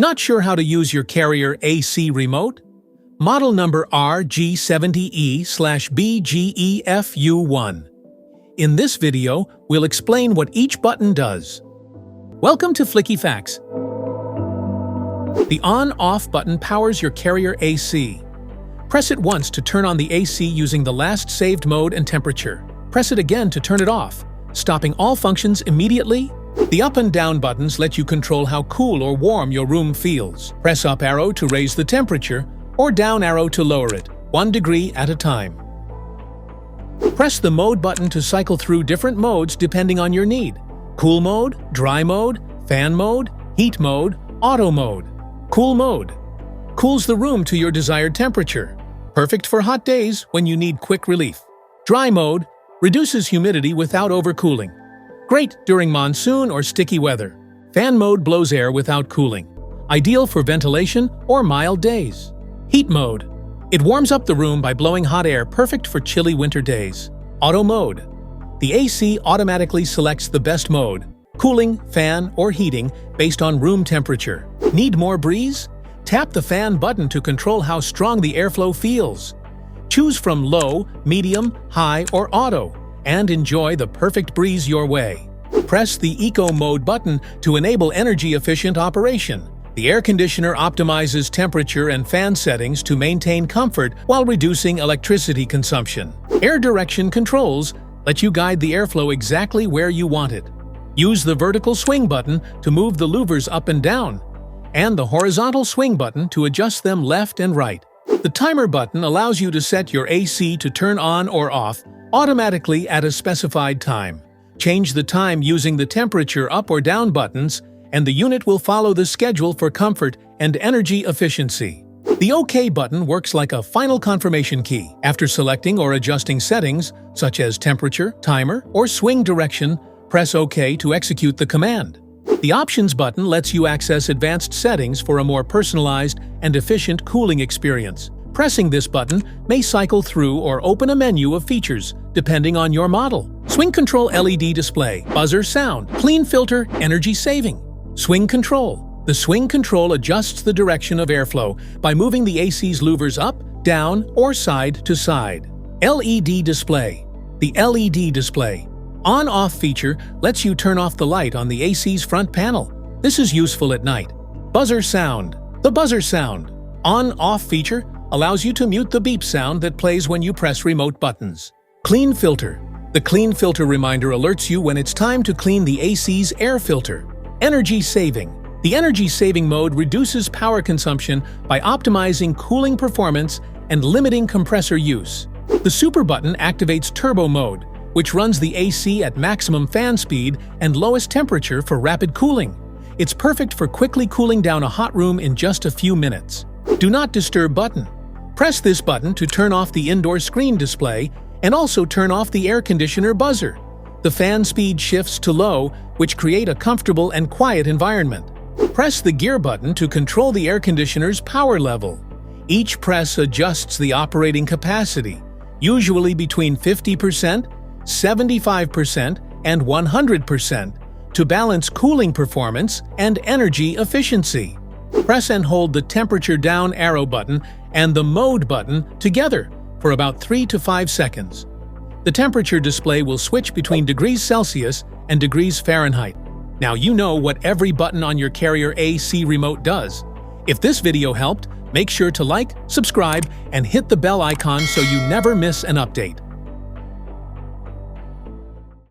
Not sure how to use your Carrier AC remote? Model number RG70E/BGEFU1. In this video, we'll explain what each button does. Welcome to Flicky Facts. The on-off button powers your Carrier AC. Press it once to turn on the AC using the last saved mode and temperature. Press it again to turn it off, stopping all functions immediately. The up and down buttons let you control how cool or warm your room feels. Press up arrow to raise the temperature, or down arrow to lower it, 1 degree at a time. Press the mode button to cycle through different modes depending on your need. Cool mode, dry mode, fan mode, heat mode, auto mode. Cool mode cools the room to your desired temperature. Perfect for hot days when you need quick relief. Dry mode reduces humidity without overcooling. Great during monsoon or sticky weather. Fan mode blows air without cooling. Ideal for ventilation or mild days. Heat mode. It warms up the room by blowing hot air, perfect for chilly winter days. Auto mode. The AC automatically selects the best mode, cooling, fan, or heating based on room temperature. Need more breeze? Tap the fan button to control how strong the airflow feels. Choose from low, medium, high, or auto, and enjoy the perfect breeze your way. Press the Eco Mode button to enable energy-efficient operation. The air conditioner optimizes temperature and fan settings to maintain comfort while reducing electricity consumption. Air direction controls let you guide the airflow exactly where you want it. Use the vertical swing button to move the louvers up and down, and the horizontal swing button to adjust them left and right. The timer button allows you to set your AC to turn on or off automatically at a specified time. Change the time using the temperature up or down buttons, and the unit will follow the schedule for comfort and energy efficiency. The OK button works like a final confirmation key. After selecting or adjusting settings, such as temperature, timer, or swing direction, press OK to execute the command. The Options button lets you access advanced settings for a more personalized and efficient cooling experience. Pressing this button may cycle through or open a menu of features, depending on your model. Swing Control LED display, buzzer sound, clean filter, energy saving. Swing Control. The Swing Control adjusts the direction of airflow by moving the AC's louvers up, down, or side to side. LED display. The LED display on-off feature lets you turn off the light on the AC's front panel. This is useful at night. Buzzer sound. The buzzer sound on-off feature allows you to mute the beep sound that plays when you press remote buttons. Clean filter. The clean filter reminder alerts you when it's time to clean the AC's air filter. Energy saving. The energy saving mode reduces power consumption by optimizing cooling performance and limiting compressor use. The super button activates turbo mode, which runs the AC at maximum fan speed and lowest temperature for rapid cooling. It's perfect for quickly cooling down a hot room in just a few minutes. Do not disturb button. Press this button to turn off the indoor screen display and also turn off the air conditioner buzzer. The fan speed shifts to low, which create a comfortable and quiet environment. Press the gear button to control the air conditioner's power level. Each press adjusts the operating capacity, usually between 50%, 75%, and 100%, to balance cooling performance and energy efficiency. Press and hold the temperature down arrow button and the mode button together for about 3 to 5 seconds. The temperature display will switch between degrees Celsius and degrees Fahrenheit. Now you know what every button on your Carrier AC remote does. If this video helped, make sure to like, subscribe, and hit the bell icon so you never miss an update.